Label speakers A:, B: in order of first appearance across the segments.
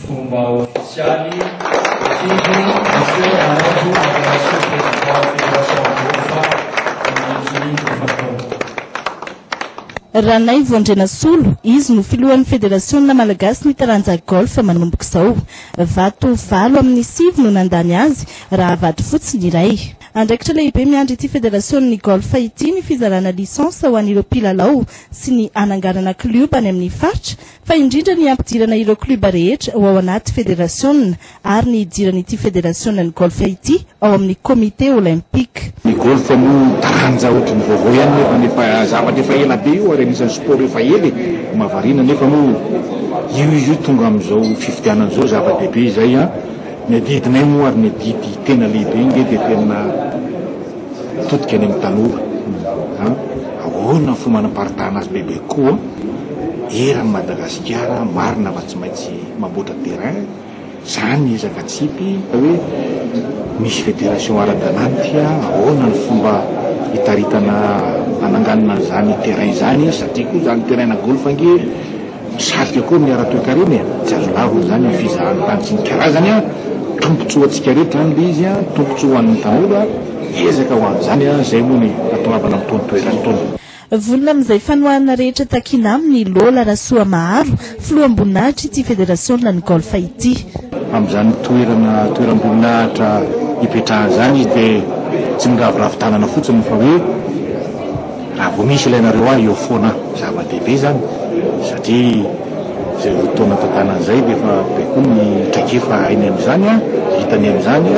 A: Fomba ufficiali, monsieur Amadou Agassi, président de la Fédération
B: Ranay Vondrena Solo, izy no filohan'ny Federaciona Malagasy ny taranja golf manomboka izao. Vato valo amin'ny sivy no nandany azy raha vato fotsiny iray. Andraikitra lehibe miandry ity Federaciona golf ity ny fizarana lisansa ho an'ireo mpilalao sy ny ananganana kluba any amin'ny faritra, fa indrindra ny ampidirana ireo kluba rehetra ao anaty Federaciona ary ny idirana ity Federaciona golf ity ao amin'ny Comité Olympique.
C: Ny golf moa taranja ohatran'ny vaovao ihany nefa zavatra efa ela be io ary anisan'ny sport efa ely mahavariana nefa moa io tonga amin'izao fifidianan'izao zava-dehibe izay ny adidinay moa ary ny adidy tena lehibe iny dia tena totika any amin'ny tanora ahoana fo manam-paritahana azy bebe koa eran'ny Madagasikara marina fa tsy maintsy mamboatra terrain zany ezaka tsipy hoe misy fédération ara-dananty ahoana ny fomba hitaritana ananganana zany terrain zany satria koa zany terrain na golf ange misalika koa amin'ny ara-toe-karena tsy azo lavo zany amin'ny fizahana tany sy ny karazany tombotsoa antsika rehetra any le izy tombotsoa an'ny tanora ezaka ho an'izany zay moa ny atoavana amin'ny toerany tony.
B: Volona amin'izay fanohanana rehetra takina amin'ny Lola Rasoa Maharo filoam-boninahitra ity Federaciona ny golf ity.
C: Amin'izany toeram-boninahitra hipetrahana zany izy dia tsy miravoravo-tanana fotsiny fa hoe raha vao misy ilainareo eo foana zava-dehibe zany satria zay fotoana tantanan'izay dia efa be koa ny traikefa ainy amin'izany hitany amin'izany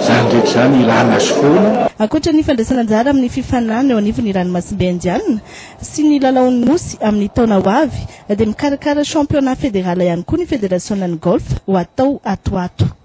C: zany rehetra zany ilana azy foana.
B: Ankoatra ny fandraisana anjara amin'ny fifanana eo anivon'ny ranomasimbe indiana sy ny lalaon'ny nosy amin'ny taona ho avy dia mikarakara championnat fédéral ihany koa ny Federaciona golf ho atao ato.